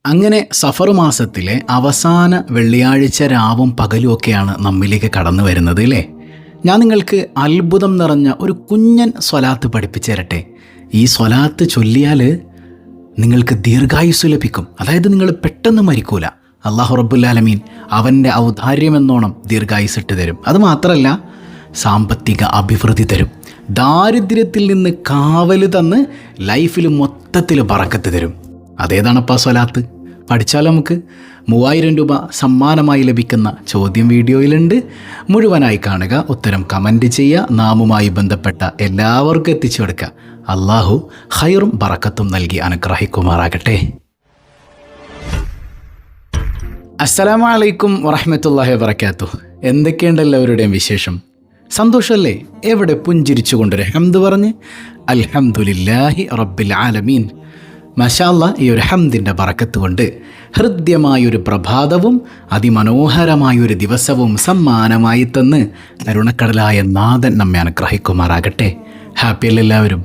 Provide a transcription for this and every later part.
അങ്ങനെ സഫർ മാസത്തിലെ അവസാന വെള്ളിയാഴ്ച രാവും പകലും ഒക്കെയാണ് നമ്മിലേക്ക് കടന്നു വരുന്നത് അല്ലേ. ഞാൻ നിങ്ങൾക്ക് അത്ഭുതം നിറഞ്ഞ ഒരു കുഞ്ഞൻ സ്വലാത്ത് പഠിപ്പിച്ചു തരട്ടെ. ഈ സ്വലാത്ത് ചൊല്ലിയാൽ നിങ്ങൾക്ക് ദീർഘായുസ്സു ലഭിക്കും. അതായത് നിങ്ങൾ പെട്ടെന്ന് മരിക്കൂല. അല്ലാഹു റബ്ബുൽ ആലമീൻ അവൻ്റെ ഔദാര്യമെന്നോണം ദീർഘായുസ്സിട്ട് തരും. അതുമാത്രമല്ല, സാമ്പത്തിക അഭിവൃദ്ധി തരും. ദാരിദ്ര്യത്തിൽ നിന്ന് കാവൽ തന്ന് ലൈഫിൽ മൊത്തത്തിൽ ബറക്കത്ത് തരും. അതേതാണപ്പാ സ്വലാത്ത്? പഠിച്ചാൽ നമുക്ക് 3000 രൂപ സമ്മാനമായി ലഭിക്കുന്ന ചോദ്യം വീഡിയോയിലുണ്ട്. മുഴുവനായി കാണുക, ഉത്തരം കമൻറ്റ് ചെയ്യുക, നാമുമായി ബന്ധപ്പെട്ട എല്ലാവർക്കും എത്തിച്ചു കൊടുക്കുക. അള്ളാഹു ഖൈറും ബറക്കത്തും നൽകി അനുഗ്രഹിക്കുമാറാകട്ടെ. അസ്സലാമു അലൈക്കും വറഹ്മത്തുള്ളാഹി വബറകാതുഹു. എന്തൊക്കെയുണ്ട് എല്ലാവരുടെയും വിശേഷം? സന്തോഷമല്ലേ? എവിടെ പുഞ്ചിരിച്ചു കൊണ്ടൊരു ഹംദ് പറഞ്ഞ് അൽഹംദുലില്ലാഹി റബ്ബിൽ ആലമീൻ. മാഷാ അല്ലാഹ്, ഈ ഒരു ഹംദിൻ്റെ ബറക്കത്ത് കൊണ്ട് ഹൃദ്യമായൊരു പ്രഭാതവും അതിമനോഹരമായൊരു ദിവസവും സമ്മാനമായി തന്ന് കരുണക്കടലായ നാഥൻ നമ്മെ അനുഗ്രഹിക്കുമാറാകട്ടെ. ഹാപ്പിയല്ലേ എല്ലാവരും?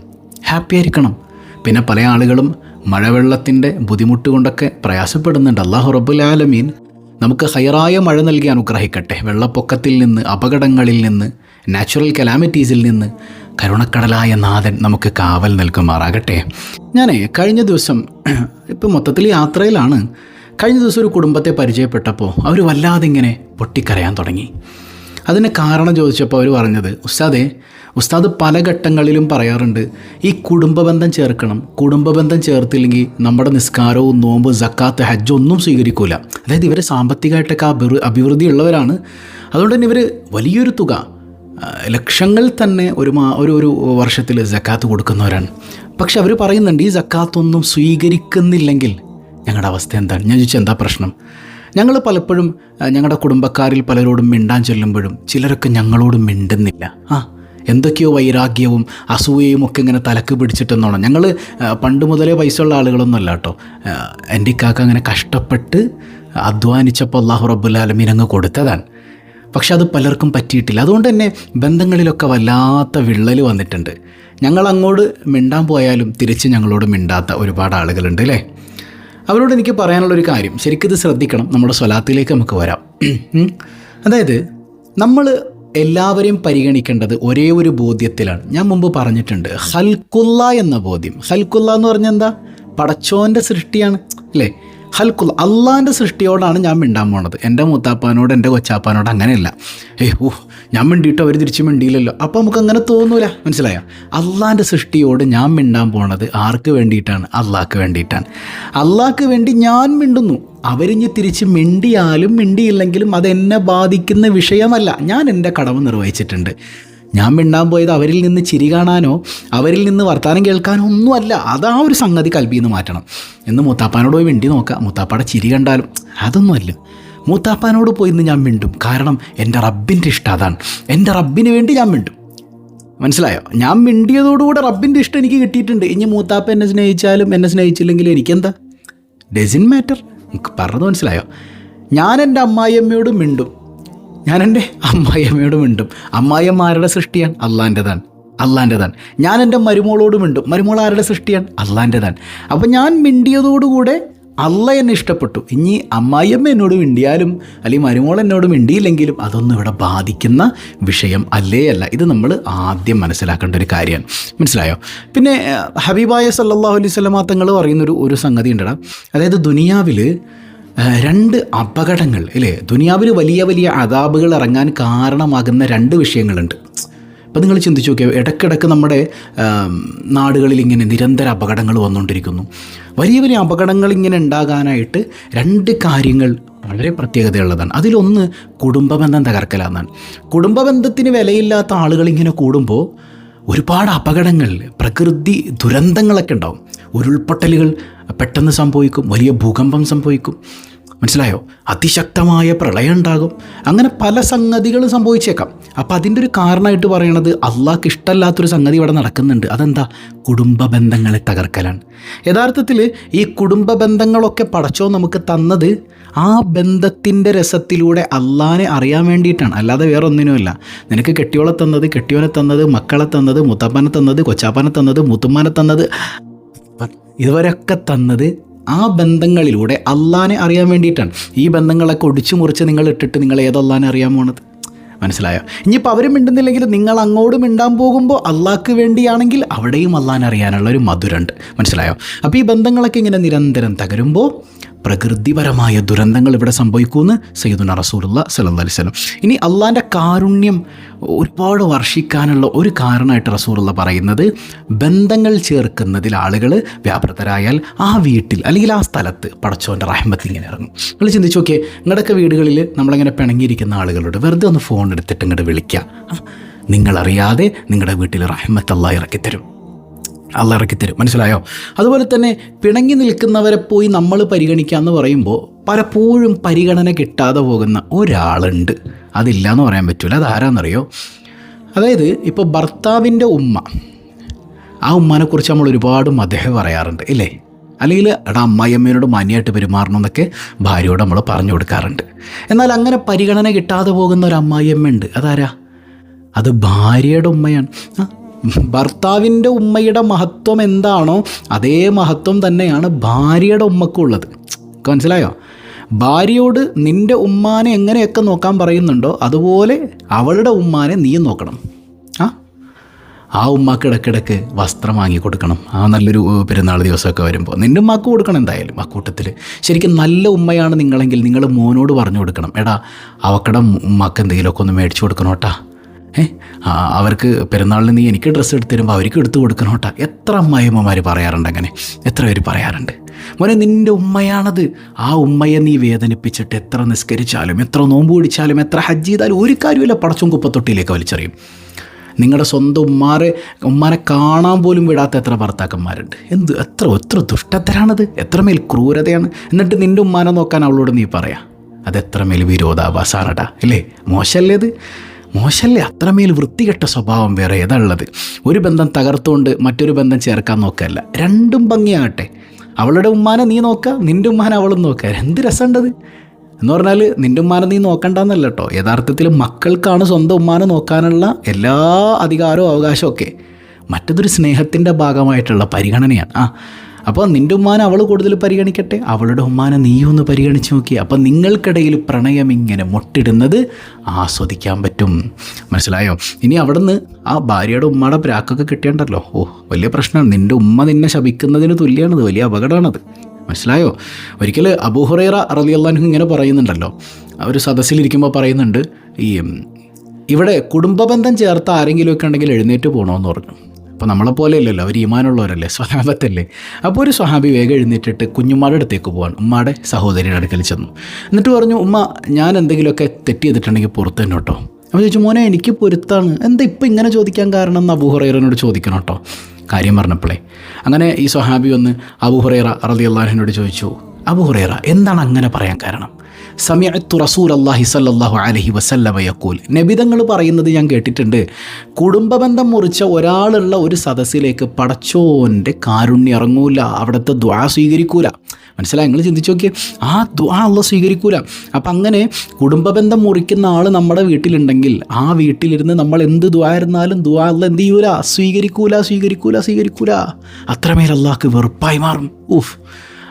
ഹാപ്പി ആയിരിക്കണം. പിന്നെ പല ആളുകളും മഴവെള്ളത്തിൻ്റെ ബുദ്ധിമുട്ട് കൊണ്ടൊക്കെ പ്രയാസപ്പെടുന്നുണ്ട്. അല്ലാഹു റബ്ബുൽ ആലമീൻ നമുക്ക് ഹൈറായ മഴ നൽകി അനുഗ്രഹിക്കട്ടെ. വെള്ളപ്പൊക്കത്തിൽ നിന്ന്, അപകടങ്ങളിൽ നിന്ന്, നാച്ചുറൽ കലാമിറ്റീസിൽ നിന്ന് കരുണക്കടലായ നാഥൻ നമുക്ക് കാവൽ നൽകുമാറാകട്ടെ. ഞാൻ കഴിഞ്ഞ ദിവസം ഇപ്പം മൊത്തത്തിൽ യാത്രയിലാണ്. കഴിഞ്ഞ ദിവസം ഒരു കുടുംബത്തെ പരിചയപ്പെട്ടപ്പോൾ അവർ വല്ലാതെ ഇങ്ങനെ പൊട്ടിക്കരയാൻ തുടങ്ങി. അതിന് കാരണം ചോദിച്ചപ്പോൾ അവർ പറഞ്ഞത്, ഉസ്താദ് പല ഘട്ടങ്ങളിലും പറയാറുണ്ട് ഈ കുടുംബബന്ധം ചേർക്കണം, കുടുംബബന്ധം ചേർത്തില്ലെങ്കിൽ നമ്മുടെ നിസ്കാരവും നോമ്പ് സക്കാത്ത് ഹജ്ജ് ഒന്നും സ്വീകരിക്കൂല. അതായത് ഇവർ സാമ്പത്തികമായിട്ടൊക്കെ അഭിവൃദ്ധി ഉള്ളവരാണ്. അതുകൊണ്ട് തന്നെ ഇവർ വലിയൊരു തുക, ലക്ഷങ്ങൾ തന്നെ ഒരു വർഷത്തിൽ സക്കാത്ത് കൊടുക്കുന്നവരാണ്. പക്ഷെ അവർ പറയുന്നുണ്ട് ഈ സക്കാത്തൊന്നും സ്വീകരിക്കുന്നില്ലെങ്കിൽ ഞങ്ങളുടെ അവസ്ഥ എന്താണ്? ഞാൻ ചോദിച്ചാൽ എന്താ പ്രശ്നം? ഞങ്ങൾ പലപ്പോഴും ഞങ്ങളുടെ കുടുംബക്കാരിൽ പലരോടും മിണ്ടാൻ ചെല്ലുമ്പോഴും ചിലരൊക്കെ ഞങ്ങളോട് മിണ്ടുന്നില്ല. എന്തൊക്കെയോ വൈരാഗ്യവും അസൂയയും ഒക്കെ ഇങ്ങനെ തലക്ക് പിടിച്ചിട്ടെന്നോണം. ഞങ്ങൾ പണ്ട് മുതലേ പൈസയുള്ള ആളുകളൊന്നും അല്ല കേട്ടോ. എൻ്റെ ഇക്കാക്ക അങ്ങനെ കഷ്ടപ്പെട്ട് അധ്വാനിച്ചപ്പോൾ അല്ലാഹു റബ്ബുൽ ആലമീൻ അങ്ങ് കൊടുത്തതാണ്. പക്ഷെ അത് പലർക്കും പറ്റിയിട്ടില്ല. അതുകൊണ്ട് തന്നെ ബന്ധങ്ങളിലൊക്കെ വല്ലാത്ത വിള്ളൽ വന്നിട്ടുണ്ട്. ഞങ്ങൾ അങ്ങോട്ട് മിണ്ടാൻ പോയാലും തിരിച്ച് ഞങ്ങളോട് മിണ്ടാത്ത ഒരുപാട് ആളുകളുണ്ട് അല്ലേ. അവരോട് എനിക്ക് പറയാനുള്ളൊരു കാര്യം, ശരിക്കും ഇത് ശ്രദ്ധിക്കണം. നമ്മുടെ സ്വലാത്തിലേക്ക് നമുക്ക് വരാം. അതായത് നമ്മൾ എല്ലാവരെയും പരിഗണിക്കേണ്ടത് ഒരേ ഒരു ബോധ്യത്തിലാണ്. ഞാൻ മുമ്പ് പറഞ്ഞിട്ടുണ്ട്, ഖൽഖുള്ള എന്ന ബോധ്യം. ഖൽഖുള്ള എന്ന് പറഞ്ഞാൽ എന്താ? പടച്ചോൻ്റെ സൃഷ്ടിയാണ് അല്ലേ. ഖൽഖുള്ള, അള്ളാൻ്റെ സൃഷ്ടിയോടാണ് ഞാൻ മിണ്ടാൻ പോണത്. എൻ്റെ മൂത്താപ്പാനോട്, എൻ്റെ കൊച്ചാപ്പാനോട് അങ്ങനെയല്ല. ഞാൻ മിണ്ടിയിട്ട് അവർ തിരിച്ച് മിണ്ടിയില്ലല്ലോ. അപ്പോൾ നമുക്ക് അങ്ങനെ തോന്നൂല. മനസ്സിലായോ? അള്ളാൻ്റെ സൃഷ്ടിയോട് ഞാൻ മിണ്ടാൻ പോണത് ആർക്ക് വേണ്ടിയിട്ടാണ്? അള്ളാഹ്ക്ക് വേണ്ടിയിട്ടാണ്. അള്ളാഹ്ക്ക് വേണ്ടി ഞാൻ മിണ്ടുന്നു. അവരിഞ്ഞ് തിരിച്ച് മിണ്ടിയാലും മിണ്ടിയില്ലെങ്കിലും അതെന്നെ ബാധിക്കുന്ന വിഷയമല്ല. ഞാൻ എൻ്റെ കടമ നിർവഹിച്ചിട്ടുണ്ട്. ഞാൻ മിണ്ടാൻ പോയത് അവരിൽ നിന്ന് ചിരി കാണാനോ അവരിൽ നിന്ന് വർത്തമാനം കേൾക്കാനോ ഒന്നുമല്ല. അതാ ഒരു സംഗതി കൽബിൽ നിന്ന് മാറ്റണം. എന്ന് മൂത്താപ്പാനോട് പോയി മിണ്ടി നോക്കാം. മൂത്താപ്പാടെ ചിരി കണ്ടാലും അതൊന്നുമല്ല. മൂത്താപ്പാനോട് പോയി ഇന്ന് ഞാൻ മിണ്ടും. കാരണം എൻ്റെ റബ്ബിൻ്റെ ഇഷ്ടം അതാണ്. എൻ്റെ റബ്ബിന് വേണ്ടി ഞാൻ മിണ്ടും. മനസ്സിലായോ? ഞാൻ മിണ്ടിയതോടുകൂടെ റബ്ബിൻ്റെ ഇഷ്ടം എനിക്ക് കിട്ടിയിട്ടുണ്ട്. ഇനി മൂത്താപ്പ എന്നെ സ്നേഹിച്ചാലും എന്നെ സ്നേഹിച്ചില്ലെങ്കിലും എനിക്കെന്താ? Doesn't matter. എനിക്ക് പറഞ്ഞത് മനസ്സിലായോ? ഞാൻ എൻ്റെ അമ്മായിയമ്മയോട് മിണ്ടും. ഞാൻ എൻ്റെ അമ്മായിയമ്മയോട് മിണ്ടും. അമ്മായിയമ്മ സൃഷ്ടിയാണ്? അള്ളാൻ്റെതാണ്. ഞാൻ എൻ്റെ മരുമോളോട് മിണ്ടും. മരുമോൾ ആരുടെ സൃഷ്ടിയാണ്? അള്ളാൻ്റെതാണ്. അപ്പം ഞാൻ മിണ്ടിയതോടുകൂടെ അള്ള എന്നെ ഇഷ്ടപ്പെട്ടു. ഇനി അമ്മായിയമ്മ എന്നോട് മിണ്ടിയാലും അല്ലെങ്കിൽ മരുമോൾ എന്നോട് മിണ്ടിയില്ലെങ്കിലും അതൊന്നും ഇവിടെ ബാധിക്കുന്ന വിഷയം അല്ല. ഇത് നമ്മൾ ആദ്യം മനസ്സിലാക്കേണ്ട ഒരു കാര്യമാണ്. മനസ്സിലായോ? പിന്നെ ഹബീബായ സല്ലല്ലാഹു അലൈഹി വസല്ലമ തങ്ങൾ പറയുന്നൊരു സംഗതി ഉണ്ടടാ. അതായത് ദുനിയാവിൽ 2 അപകടങ്ങൾ അല്ലേ, ദുനിയാവിൽ വലിയ വലിയ അദാബുകൾ ഇറങ്ങാൻ കാരണമാകുന്ന 2 വിഷയങ്ങളുണ്ട്. അപ്പോൾ നിങ്ങൾ ചിന്തിച്ച് നോക്കിയാൽ ഇടയ്ക്കിടയ്ക്ക് നമ്മുടെ നാടുകളിൽ ഇങ്ങനെ നിരന്തര അപകടങ്ങൾ വന്നുകൊണ്ടിരിക്കുന്നു. വലിയ വലിയ അപകടങ്ങൾ ഇങ്ങനെ ഉണ്ടാകാനായിട്ട് 2 കാര്യങ്ങൾ വളരെ പ്രത്യേകതയുള്ളതാണ്. അതിലൊന്ന് കുടുംബബന്ധം തകർക്കലാന്നാണ്. കുടുംബബന്ധത്തിന് വിലയില്ലാത്ത ആളുകൾ ഇങ്ങനെ കൂടുമ്പോൾ ഒരുപാട് അപകടങ്ങൾ, പ്രകൃതി ദുരന്തങ്ങളൊക്കെ ഉണ്ടാവും. ഉരുൾപൊട്ടലുകൾ പെട്ടെന്ന് സംഭവിക്കും, വലിയ ഭൂകമ്പം സംഭവിക്കും. മനസ്സിലായോ? അതിശക്തമായ പ്രളയം ഉണ്ടാകും. അങ്ങനെ പല സംഗതികളും സംഭവിച്ചേക്കാം. അപ്പോൾ അതിൻ്റെ ഒരു കാരണമായിട്ട് പറയണത് അള്ളാഹ്ക്ക് ഇഷ്ടമല്ലാത്തൊരു സംഗതി ഇവിടെ നടക്കുന്നുണ്ട്. അതെന്താ? കുടുംബ ബന്ധങ്ങളെ തകർക്കലാണ്. യഥാർത്ഥത്തിൽ ഈ കുടുംബ ബന്ധങ്ങളൊക്കെ പടച്ചോൻ നമുക്ക് തന്നത് ആ ബന്ധത്തിൻ്റെ രസത്തിലൂടെ അള്ളാഹിനെ അറിയാൻ വേണ്ടിയിട്ടാണ്, അല്ലാതെ വേറെ ഒന്നിനുമല്ല. നിനക്ക് കെട്ടിയോളെ തന്നത്, കെട്ടിയോനെ തന്നത്, മക്കളെ തന്നത്, മുത്തപ്പനെ തന്നത്, കൊച്ചാപ്പനെ തന്നത്, മുത്തുമ്മാനെ തന്നത്, ഇതുവരെയൊക്കെ തന്നത് ആ ബന്ധങ്ങളിലൂടെ അള്ളാനെ അറിയാൻ വേണ്ടിയിട്ടാണ്. ഈ ബന്ധങ്ങളൊക്കെ ഒടിച്ചു മുറിച്ച് നിങ്ങൾ ഇട്ടിട്ട് നിങ്ങൾ ഏതല്ലാനെ അറിയാൻ പോണത്? മനസ്സിലായോ? ഇനിയിപ്പോൾ അവരും മിണ്ടുന്നില്ലെങ്കിൽ നിങ്ങൾ അങ്ങോട്ട് മിണ്ടാൻ പോകുമ്പോൾ അള്ളാഹ്ക്ക് വേണ്ടിയാണെങ്കിൽ അവിടെയും അള്ളാനെ അറിയാനുള്ള ഒരു മധുരമുണ്ട്. മനസ്സിലായോ? അപ്പോൾ ഈ ബന്ധങ്ങളൊക്കെ ഇങ്ങനെ നിരന്തരം തകരുമ്പോൾ പ്രകൃതിപരമായ ദുരന്തങ്ങൾ ഇവിടെ സംഭവിക്കുമെന്ന് സയ്യിദുനാ റസൂലുള്ളാഹി സ്വല്ലല്ലാഹു അലൈഹി വസല്ലം. ഇനി അള്ളാൻ്റെ കാരുണ്യം ഒരുപാട് വർഷിക്കാനുള്ള ഒരു കാരണമായിട്ട് റസൂലുള്ള പറയുന്നത്, ബന്ധങ്ങൾ ചേർക്കുന്നതിൽ ആളുകൾ വ്യാപൃതരായാൽ ആ വീട്ടിൽ അല്ലെങ്കിൽ ആ സ്ഥലത്ത് പടച്ചോൻ്റെ റഹ്മത്ത് ഇങ്ങനെ ഇറങ്ങും. നിങ്ങൾ ചിന്തിച്ച് നോക്കിയേ, നിങ്ങളുടെയൊക്കെ വീടുകളിൽ നമ്മളിങ്ങനെ പിണങ്ങിയിരിക്കുന്ന ആളുകളോട് വെറുതെ ഒന്ന് ഫോൺ എടുത്തിട്ട് ഇങ്ങോട്ട് വിളിക്കുക. നിങ്ങളറിയാതെ നിങ്ങളുടെ വീട്ടിൽ റഹ്മത്ത് അള്ളാഹ് ഇറക്കിത്തരും. മനസ്സിലായോ? അതുപോലെ തന്നെ പിണങ്ങി നിൽക്കുന്നവരെ പോയി നമ്മൾ പരിഗണിക്കുക എന്ന് പറയുമ്പോൾ പലപ്പോഴും പരിഗണന കിട്ടാതെ പോകുന്ന ഒരാളുണ്ട്. അതില്ല എന്ന് പറയാൻ പറ്റില്ല. അതാരാന്നറിയോ? അതായത് ഇപ്പോൾ ഭർത്താവിൻ്റെ ഉമ്മ, ആ ഉമ്മാനെക്കുറിച്ച് നമ്മൾ ഒരുപാട് മദഹ് പറയാറുണ്ട് ഇല്ലേ? അല്ലെങ്കിൽ എടാ അമ്മായിയമ്മേനോട് മാന്യമായിട്ട് പെരുമാറണം എന്നൊക്കെ ഭാര്യയോട് നമ്മൾ പറഞ്ഞു കൊടുക്കാറുണ്ട്. എന്നാൽ അങ്ങനെ പരിഗണന കിട്ടാതെ പോകുന്ന ഒരു അമ്മായിയമ്മ ഉണ്ട്. അതാരാ? അത് ഭാര്യയുടെ ഉമ്മയാണ്. ഭർത്താവിൻ്റെ ഉമ്മയുടെ മഹത്വം എന്താണോ അതേ മഹത്വം തന്നെയാണ് ഭാര്യയുടെ ഉമ്മക്കുള്ളത്. മനസ്സിലായോ? ഭാര്യയോട് നിൻ്റെ ഉമ്മാനെ എങ്ങനെയൊക്കെ നോക്കാൻ പറയുന്നുണ്ടോ അതുപോലെ അവളുടെ ഉമ്മാനെ നീയും നോക്കണം. ആ ഉമ്മാക്ക് ഇടയ്ക്കിടയ്ക്ക് വസ്ത്രം വാങ്ങി കൊടുക്കണം. ആ നല്ലൊരു പെരുന്നാൾ ദിവസമൊക്കെ വരുമ്പോൾ നിൻ്റെ ഉമ്മാക്ക് കൊടുക്കണം എന്തായാലും. ആ കൂട്ടത്തിൽ ശരിക്കും നല്ല ഉമ്മയാണ് നിങ്ങളെങ്കിൽ നിങ്ങൾ മോനോട് പറഞ്ഞു കൊടുക്കണം, എടാ അവക്കടെ ഉമ്മാക്ക് എന്തെങ്കിലുമൊക്കെ ഒന്ന് മേടിച്ചു കൊടുക്കണം കേട്ടാ, അവർക്ക് പെരുന്നാളിന് നീ എനിക്ക് ഡ്രസ്സ് എടുത്ത് തരുമ്പോൾ അവർക്ക് എടുത്തു കൊടുക്കണം കേട്ടാ. എത്ര അമ്മായിമ്മമാർ പറയാറുണ്ട് അങ്ങനെ, എത്ര പേര് പറയാറുണ്ട്. മോനെ നിൻ്റെ ഉമ്മയാണത്. ആ ഉമ്മയെ നീ വേദനിപ്പിച്ചിട്ട് എത്ര നിസ്കരിച്ചാലും എത്ര നോമ്പ് പിടിച്ചാലും എത്ര ഹജ്ജ് ചെയ്താലും ഒരു കാര്യമില്ല, പടച്ചോൻ കുപ്പത്തൊട്ടിയിലേക്ക് വലിച്ചെറിയും. നിങ്ങളുടെ സ്വന്തം ഉമ്മാനെ കാണാൻ പോലും വിടാത്ത എത്ര ഭർത്താക്കന്മാരുണ്ട്. എത്ര ദുഷ്ടത്തരാണത്, എത്രമേൽ ക്രൂരതയാണ്. എന്നിട്ട് നിൻ്റെ ഉമ്മാനെ നോക്കാൻ അവളോട് നീ പറയാം. അതെത്രമേൽ വിരോധാഭാസമാണടാ അല്ലേ? മോശമല്ലേ അത്? മോശമല്ലേ? അത്രമേൽ വൃത്തികെട്ട സ്വഭാവം വേറെ ഏതാ ഉള്ളത്? ഒരു ബന്ധം തകർത്തുകൊണ്ട് മറ്റൊരു ബന്ധം ചേർക്കാൻ നോക്കല്ല, രണ്ടും ഭംഗിയാകട്ടെ. അവളുടെ ഉമ്മാനെ നീ നോക്കുക, നിൻ്റെ ഉമ്മാനെ അവളും നോക്കുക. എന്ത് രസമുണ്ടത് എന്ന് പറഞ്ഞാൽ നിൻ്റെ ഉമ്മാനെ നീ നോക്കണ്ടെന്നല്ല കേട്ടോ. യഥാർത്ഥത്തിൽ മക്കൾക്കാണ് സ്വന്തം ഉമ്മാനെ നോക്കാനുള്ള എല്ലാ അധികാരവും അവകാശവും ഒക്കെ. മറ്റതൊരു സ്നേഹത്തിൻ്റെ ഭാഗമായിട്ടുള്ള പരിഗണനയാണ്. അപ്പോൾ നിൻ്റെ ഉമ്മാനെ അവൾ കൂടുതൽ പരിഗണിക്കട്ടെ, അവളുടെ ഉമ്മാനെ നീയൊന്ന് പരിഗണിച്ച് നോക്കി. അപ്പോൾ നിങ്ങൾക്കിടയിൽ പ്രണയം ഇങ്ങനെ മുട്ടിടുന്നത് ആസ്വദിക്കാൻ പറ്റും. മനസ്സിലായോ? ഇനി അവിടുന്ന് ആ ഭാര്യയുടെ ഉമ്മയുടെ പ്രാക്കൊക്കെ കിട്ടിയണ്ടല്ലോ, വലിയ പ്രശ്നമാണ്. നിൻ്റെ ഉമ്മ നിന്നെ ശപിക്കുന്നതിന് തുല്യമാണത്, വലിയ അപകടമാണത്. മനസ്സിലായോ? ഒരിക്കൽ അബൂ ഹുറൈറ റളിയല്ലാഹു അൻഹു ഇങ്ങനെ പറയുന്നുണ്ടല്ലോ, ഒരു സദസ്സിലിരിക്കുമ്പോൾ പറയുന്നുണ്ട്, ഇവിടെ കുടുംബബന്ധം ചേർത്ത ആരെങ്കിലുമൊക്കെ ഉണ്ടെങ്കിൽ എഴുന്നേറ്റ് പോകണമെന്ന് പറഞ്ഞു. അപ്പോൾ നമ്മളെപ്പോലെ അല്ലല്ലോ, അവർ ഈമാനുള്ളവരല്ലേ, സ്വഹാബത്തല്ലേ. അപ്പോൾ ഒരു സ്വഹാബി വേഗം എഴുന്നേറ്റിട്ട് കുഞ്ഞുമ്മാടെ അടുത്തേക്ക് പോകാൻ ഉമ്മാടെ സഹോദരിയുടെ അടുക്കൽ ചെന്നു. എന്നിട്ട് പറഞ്ഞു, ഉമ്മ ഞാൻ എന്തെങ്കിലുമൊക്കെ തെറ്റ് ചെയ്തിട്ടുണ്ടെങ്കിൽ പുറത്ത് തന്നെ കേട്ടോ. അപ്പോൾ ചോദിച്ചു, മോനെ എനിക്ക് പൊരുത്താണ്, എന്താ ഇപ്പം ഇങ്ങനെ ചോദിക്കാൻ കാരണം എന്ന് അബൂ ഹുറൈറയോട് ചോദിക്കണം കേട്ടോ. കാര്യം പറഞ്ഞപ്പോഴേ അങ്ങനെ ഈ സ്വഹാബി വന്ന് അബൂ ഹുറൈറ റളിയല്ലാഹു അൻഹുവിനോട് ചോദിച്ചു, അബൂ ഹുറൈറ എന്താണ് അങ്ങനെ പറയാൻ കാരണം? സമിഅ്തു റസൂലല്ലാഹി സ്വല്ലല്ലാഹു അലൈഹി വസല്ലമ യഖൂൽ, നബിതങ്ങൾ പറയുന്നത് ഞാൻ കേട്ടിട്ടുണ്ട്, കുടുംബബന്ധം മുറിച്ച ഒരാളുള്ള ഒരു സദസ്സിലേക്ക് പടച്ചോൻ്റെ കാരുണ്യം ഇറങ്ങൂല, അവിടുത്തെ ദുആ സ്വീകരിക്കൂല. മനസ്സിലായി? നിങ്ങൾ ചിന്തിച്ച് നോക്കിയേ, ആ ദുആ അല്ലാഹ് സ്വീകരിക്കൂല. അപ്പം അങ്ങനെ കുടുംബബന്ധം മുറിക്കുന്ന ആൾ നമ്മുടെ വീട്ടിലുണ്ടെങ്കിൽ ആ വീട്ടിലിരുന്ന് നമ്മൾ എന്ത് ദുആ ഇരുന്നാലും ദുആ അല്ലാഹ് എന്ത് ചെയ്യൂല? സ്വീകരിക്കൂല. അത്രമേൽ അല്ലാഹ്ക്ക് വെറുപ്പായി മാറും.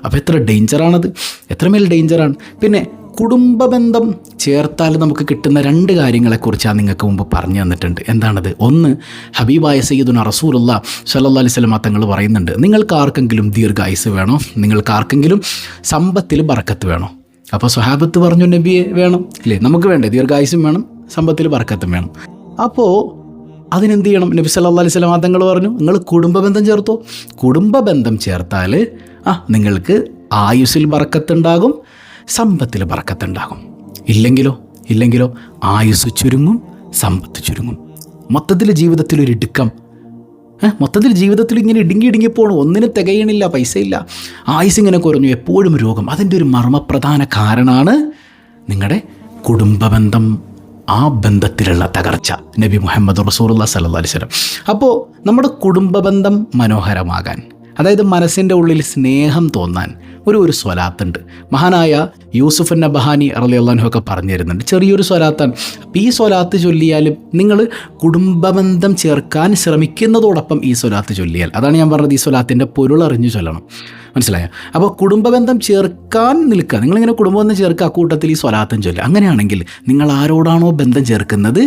അപ്പോൾ എത്ര ഡേഞ്ചറാണത്, എത്രമേൽ ഡേഞ്ചറാണ്. പിന്നെ കുടുംബബന്ധം ചേർത്താൽ നമുക്ക് കിട്ടുന്ന 2 കാര്യങ്ങളെക്കുറിച്ചാണ് നിങ്ങൾക്ക് മുമ്പ് പറഞ്ഞു തന്നിട്ടുണ്ട്. എന്താണത്? ഒന്ന്, ഹബീബായ സയ്യിദുനാ റസൂലുള്ളാഹി സ്വല്ലല്ലാഹു അലൈഹി വസല്ലം തങ്ങൾ പറയുന്നുണ്ട്, നിങ്ങൾക്ക് ആർക്കെങ്കിലും ദീർഘായുസ് വേണോ? നിങ്ങൾക്ക് ആർക്കെങ്കിലും സമ്പത്തിൽ ബറക്കത്ത് വേണോ? അപ്പോൾ സ്വഹാബത്ത് പറഞ്ഞു, നബിയെ വേണം അല്ലേ, നമുക്ക് വേണ്ടേ, ദീർഘായുസും വേണം സമ്പത്തിൽ ബറക്കത്തും വേണം. അപ്പോൾ അതിനെന്ത് ചെയ്യണം? നബി സല്ലല്ലാഹു അലൈഹി വസല്ലം തങ്ങൾ പറഞ്ഞു, നിങ്ങൾ കുടുംബബന്ധം ചേർത്തോ. കുടുംബബന്ധം ചേർത്താൽ നിങ്ങൾക്ക് ആയുസ്സിൽ ബറക്കത്തുണ്ടാകും, സമ്പത്തിൽ ബറക്കത്തുണ്ടാകും. ഇല്ലെങ്കിലോ ആയുസ് ചുരുങ്ങും, സമ്പത്ത് ചുരുങ്ങും. മൊത്തത്തിൽ ജീവിതത്തിലൊരു ഇടുക്കം, മൊത്തത്തിൽ ജീവിതത്തിൽ ഇങ്ങനെ ഇടുങ്ങി പോകണം, ഒന്നിനും തികയണില്ല, പൈസയില്ല, ആയുസ് ഇങ്ങനെ കുറഞ്ഞു, എപ്പോഴും രോഗം. അതിൻ്റെ ഒരു മർമ്മപ്രധാന കാരണമാണ് നിങ്ങളുടെ കുടുംബബന്ധം, ആ ബന്ധത്തിലുള്ള തകർച്ച. നബി മുഹമ്മദ് റസൂലുള്ളാഹി സ്വല്ലല്ലാഹു അലൈഹി വസല്ലം. അപ്പോൾ നമ്മുടെ കുടുംബബന്ധം മനോഹരമാകാൻ, അതായത് മനസ്സിൻ്റെ ഉള്ളിൽ സ്നേഹം തോന്നാൻ ഒരു സ്വലാത്തുണ്ട്. മഹാനായ യൂസുഫ് നബഹാനി റളിയല്ലാഹു അൻഹു ഒക്കെ പറഞ്ഞു തരുന്നുണ്ട്. ചെറിയൊരു സ്വലാത്താണ്. അപ്പോൾ ഈ സ്വലാത്ത് ചൊല്ലിയാലും നിങ്ങൾ കുടുംബബന്ധം ചേർക്കാൻ ശ്രമിക്കുന്നതോടൊപ്പം ഈ സ്വലാത്ത് ചൊല്ലിയാൽ, അതാണ് ഞാൻ പറഞ്ഞത്, ഈ സ്വലാത്തിൻ്റെ പൊരുളറിഞ്ഞു ചൊല്ലണം. മനസ്സിലായോ? അപ്പോൾ കുടുംബബന്ധം ചേർക്കാൻ നിൽക്കുക, നിങ്ങളിങ്ങനെ കുടുംബബന്ധം ചേർക്കുക, കൂട്ടത്തിൽ ഈ സ്വലാത്തും ചൊല്ലുക. അങ്ങനെയാണെങ്കിൽ നിങ്ങൾ ആരോടാണോ ബന്ധം ചേർക്കുന്നത്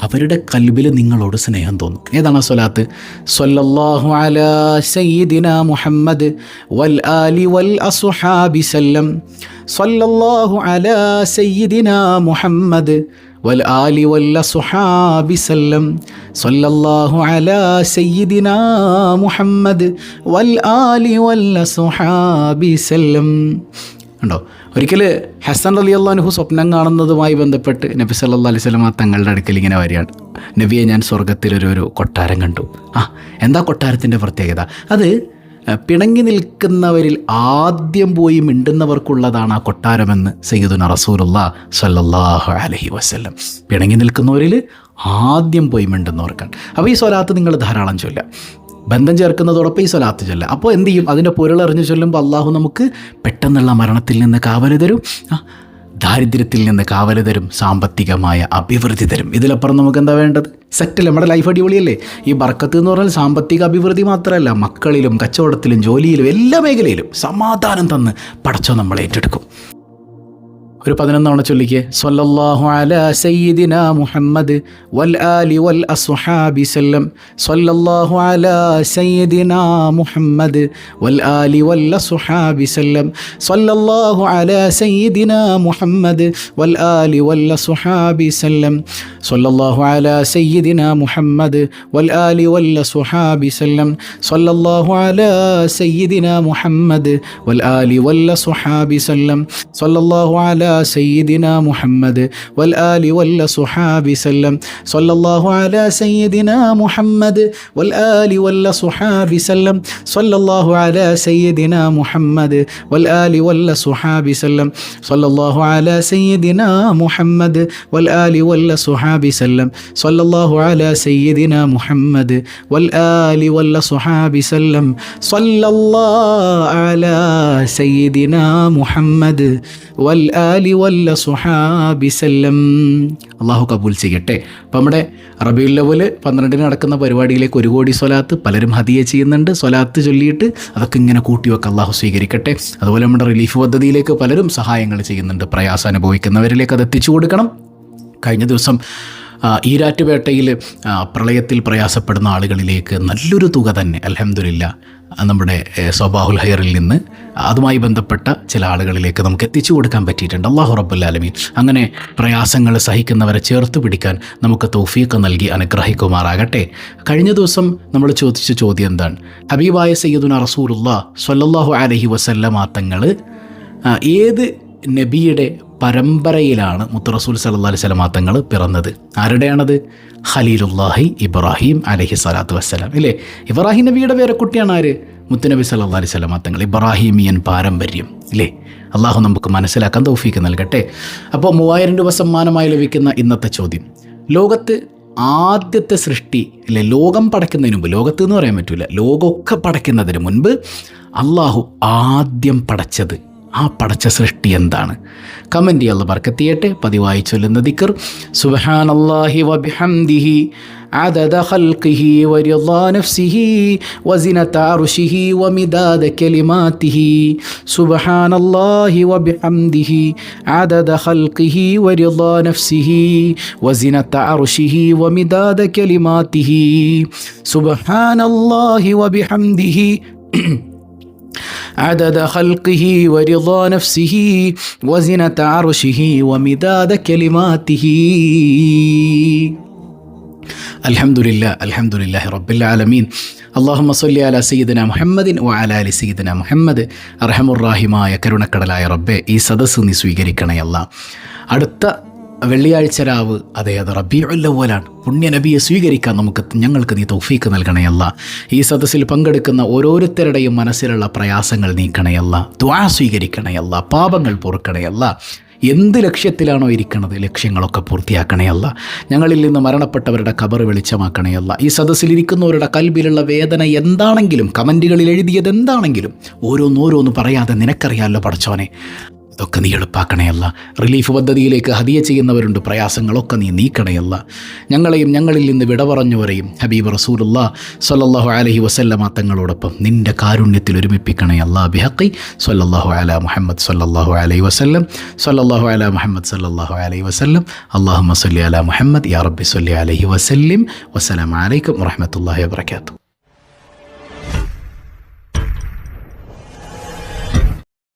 അവരുടെ കൽബിൽ നിങ്ങളോട് സ്നേഹം തോന്നും. ഏതാണ് ആ സ്വലാത്ത്? സ്വല്ലല്ലാഹു അലാ സയ്യിദിന മുഹമ്മദ് വൽ ആലി വൽ അസ്ഹാബി സല്ലം. സ്വല്ലല്ലാഹു അലാ സയ്യിദിന മുഹമ്മദ് വൽ ആലി വൽ അസ്ഹാബി സല്ലം. സ്വല്ലല്ലാഹു അലാ സയ്യിദിന മുഹമ്മദ് വൽ ആലി വൽ അസ്ഹാബി സല്ലം. ഉണ്ടോ? ഒരിക്കൽ ഹസൻ റളിയല്ലാഹു അൻഹു സ്വപ്നം കാണുന്നതുമായി ബന്ധപ്പെട്ട് നബി സല്ലല്ലാഹു അലൈഹി വസല്ലം തങ്ങളുടെ അടുക്കൽ ഇങ്ങനെ വരികയാണ്, നബിയെ ഞാൻ സ്വർഗത്തിലൊരു കൊട്ടാരം കണ്ടു. എന്താ കൊട്ടാരത്തിൻ്റെ പ്രത്യേകത? അത് പിണങ്ങി നിൽക്കുന്നവരിൽ ആദ്യം പോയി മിണ്ടുന്നവർക്കുള്ളതാണ് ആ കൊട്ടാരമെന്ന് സയ്യിദുന റസൂലുള്ളാഹി സ്വല്ലല്ലാഹു അലൈഹി വസല്ലം. പിണങ്ങി നിൽക്കുന്നവരിൽ ആദ്യം പോയി മിണ്ടുന്നവർക്കാണ്. അപ്പോൾ ഈ സ്വലാത്ത് നിങ്ങൾ ധാരാളം ചൊല്ലുക. ബന്ധം ചേർക്കുന്നതോടൊപ്പം ഈ സ്വലാത്ത് ചൊല്ലുക. അപ്പോൾ എന്ത് ചെയ്യും? അതിൻ്റെ പൊരുളറിഞ്ഞ് ചൊല്ലുമ്പോൾ അള്ളാഹു നമുക്ക് പെട്ടെന്നുള്ള മരണത്തിൽ നിന്ന് കാവൽ തരും, ദാരിദ്ര്യത്തിൽ നിന്ന് കാവൽ തരും, സാമ്പത്തികമായ അഭിവൃദ്ധി തരും. ഇതിലപ്പുറം നമുക്ക് എന്താ വേണ്ടത്? സെറ്റിൽ നമ്മുടെ ലൈഫ് അടിപൊളിയല്ലേ? ഈ ബർക്കത്ത് എന്ന് പറഞ്ഞാൽ സാമ്പത്തിക അഭിവൃദ്ധി മാത്രമല്ല, മക്കളിലും കച്ചവടത്തിലും ജോലിയിലും എല്ലാ മേഖലയിലും സമാധാനം തന്ന് പടച്ചോൻ നമ്മളെ ഏറ്റെടുക്കും. ഒരു 11 തവണ ചൊല്ലിക്കേ. സ്വല്ലല്ലാഹു അലാ സയ്യിദിന മുഹമ്മദ് വൽ ആലി വൽ അസ്ഹാബി സല്ലം. സ്വല്ലല്ലാഹു അലാ സയ്യിദിന മുഹമ്മദ് വൽ ആലി വൽ അസ്ഹാബി സല്ലം. സ്വല്ലല്ലാഹു അലാ സയ്യിദിന മുഹമ്മദ് വൽ ആലി വൽ അസ്ഹാബി സല്ലം. സ്വല്ലല്ലാഹു അലാ സയ്യിദിന മുഹമ്മദ് വൽ ആലി വൽ അസ്ഹാബി സല്ലം. സ്വല്ലല്ലാഹു അലാ സയ്യിദിന മുഹമ്മദ് വൽ ആലി വൽ അസ്ഹാബി സല്ലം. സ്വല്ലല്ലാഹു അലാ سيدنا محمد والآل والصحاب سلم. صلى الله على سيدنا محمد والآل والصحاب سلم. صلى الله على سيدنا محمد والآل والصحاب سلم. صلى الله على سيدنا محمد والآل والصحاب سلم. صلى الله على سيدنا محمد والآل والصحاب سلم. صلى الله على سيدنا محمد والآل വല്ല സുഹാബി സല്ലം. അള്ളാഹു കബൂൽ ചെയ്യട്ടെ. അപ്പം നമ്മുടെ റബീഉൽ അവ്വൽ 12 നടക്കുന്ന പരിപാടിയിലേക്ക് 1 കോടി സ്വലാത്ത് പലരും ഹദിയ ചെയ്യുന്നുണ്ട്. സ്വലാത്ത് ചൊല്ലിയിട്ട് അതൊക്കെ ഇങ്ങനെ കൂട്ടിവെക്കുക, അള്ളാഹു സ്വീകരിക്കട്ടെ. അതുപോലെ നമ്മുടെ റിലീഫ് പദ്ധതിയിലേക്ക് പലരും സഹായങ്ങൾ ചെയ്യുന്നുണ്ട്. പ്രയാസം അനുഭവിക്കുന്നവരിലേക്ക് അത് എത്തിച്ചു കൊടുക്കണം. കഴിഞ്ഞ ദിവസം ഈരാറ്റുപേട്ടയിൽ പ്രളയത്തിൽ പ്രയാസപ്പെടുന്ന ആളുകളിലേക്ക് നല്ലൊരു തുക തന്നെ അൽഹംദുലില്ലാ നമ്മുടെ സ്വബാഹുൽ ഹൈറിൽ നിന്ന് അതുമായി ബന്ധപ്പെട്ട ചില ആളുകളിലേക്ക് നമുക്ക് എത്തിച്ചു കൊടുക്കാൻ പറ്റിയിട്ടുണ്ട്. അല്ലാഹു റബ്ബുൽ ആലമീൻ അങ്ങനെ പ്രയാസങ്ങൾ സഹിക്കുന്നവരെ ചേർത്ത് പിടിക്കാൻ നമുക്ക് തൗഫീഖ് നൽകി അനുഗ്രഹിക്കുമാറാകട്ടെ. കഴിഞ്ഞ ദിവസം നമ്മൾ ചോദിച്ച ചോദ്യം എന്താണ്? ഹബീബായ സയ്യിദുനാ റസൂലുള്ളാഹി സ്വല്ലല്ലാഹു അലൈഹി വസല്ലമ തങ്ങൾ ഏത് നബിയുടെ പരമ്പരയിലാണ് മുത്ത് റസൂൽ സല്ലല്ലാഹു അലൈഹി വസല്ലമ തങ്ങൾ പിറന്നത്? ആരുടെയാണത്? ഖലീലുല്ലാഹി ഇബ്രാഹിം അലൈഹി സ്വലാത്തു വസ്സലാം ഇല്ലേ? ഇബ്രാഹിം നബിയുടെ പേരക്കുട്ടിയാണ് ആര്? മുത്തുനബി സല്ലല്ലാഹു അലൈഹി വസല്ലമ തങ്ങൾ. ഇബ്രാഹിമിയൻ പാരമ്പര്യം ഇല്ലേ? അള്ളാഹു നമുക്ക് മനസ്സിലാക്കാൻ തൗഫീഖ് നൽകട്ടെ. അപ്പോൾ 3000 രൂപ സമ്മാനമായി ലഭിക്കുന്ന ഇന്നത്തെ ചോദ്യം, ലോകത്ത് ആദ്യത്തെ സൃഷ്ടി ഇല്ലേ? ലോകം പടയ്ക്കുന്നതിന് മുമ്പ്, ലോകത്ത് എന്ന് പറയാൻ പറ്റില്ല, ലോകമൊക്കെ പടയ്ക്കുന്നതിന് മുൻപ് അള്ളാഹു ആദ്യം പടച്ചത്, ആ പടച്ച സൃഷ്ടി എന്താണ്? കമൻറ്റ് ചെയ്യാൻ ബർക്കത്ത് ചെയ്യട്ടെ. പതിവായി ചൊല്ലുന്ന ദിക്ർ സുബ്ഹാനല്ലാഹി വബിഹംദിഹി عدد خلقه ورضا نفسه وزنة عرشه ومداد كلماته. سبحان الله وبحمده عدد خلقه ورضا نفسه وزنة عرشه ومداد كلماته. سبحان الله وبحمده عدد خلقه ورضا نفسه وزنة عرشه ومداد كلماته. അൽഹംദുലില്ലാഹി റബ്ബിൽ ആലമീൻ. അല്ലാഹുമ്മ സ്വല്ലി അലാ സയ്യിദിന മുഹമ്മദിൻ വഅലാ ആലി സയ്യിദിന മുഹമ്മദ്. അർഹമുർറാഹിമായ കരുണക്കടലായ റബ്ബേ, ഈ സദസ്സ് നീ സ്വീകരിക്കണേ അല്ലാ. അടുത്ത വെള്ളിയാഴ്ച രാവ്, അത് റബീഉൽ അവ്വലാണ്. പുണ്യ നബിയെ സ്വീകരിക്കാൻ ഞങ്ങൾക്ക് നീ തൗഫീഖ് നൽകണയല്ല. ഈ സദസ്സിൽ പങ്കെടുക്കുന്ന ഓരോരുത്തരുടെയും മനസ്സിലുള്ള പ്രയാസങ്ങൾ നീക്കണയല്ല. ദുആ സ്വീകരിക്കണയല്ല. പാപങ്ങൾ പൊറുക്കണയല്ല. എന്ത് ലക്ഷ്യത്തിലാണോ ഇരിക്കുന്നത് ലക്ഷ്യങ്ങളൊക്കെ പൂർത്തിയാക്കണയല്ല. ഞങ്ങളിൽ നിന്ന് മരണപ്പെട്ടവരുടെ ഖബർ വെളിച്ചമാക്കണയല്ല. ഈ സദസ്സിലിരിക്കുന്നവരുടെ കൽബിലുള്ള വേദന എന്താണെങ്കിലും, കമൻറ്റുകളിൽ എഴുതിയത് എന്താണെങ്കിലും ഓരോന്നോരോന്ന് പറയാതെ നിനക്കറിയാമല്ലോ പടച്ചോനെ, ഇതൊക്കെ നീ എളുപ്പാക്കണയല്ല. റിലീഫ് പദ്ധതിയിലേക്ക് ഹദിയ ചെയ്യുന്നവരുണ്ട്, പ്രയാസങ്ങളൊക്കെ നീ നീക്കണയല്ല. ഞങ്ങളെയും ഞങ്ങളിൽ നിന്ന് വിട പറഞ്ഞവരെയും ഹബീബ് റസൂലുള്ളാഹി സ്വല്ലല്ലാഹു അലൈഹി വസല്ലമ തങ്ങളോടൊപ്പം നിൻ്റെ കാരുണ്യത്തിൽ ഒരുമിപ്പിക്കണയല്ല. ബിഹഖി സ്വല്ലല്ലാഹു അലാ മുഹമ്മദ് സ്വല്ലല്ലാഹു അലൈഹി വസല്ലം സ്വല്ലല്ലാഹു അലാ മുഹമ്മദ് സ്വല്ലല്ലാഹു അലൈഹി വസല്ലം. അല്ലാഹുമ്മ സ്വല്ലി അലാ മുഹമ്മദ് യാ റബ്ബി സ്വല്ലി അലൈഹി വസല്ലിം. വസ്സലാമു അലൈക്കും വറഹ്മത്തുള്ളാഹി വബറകാതുഹു.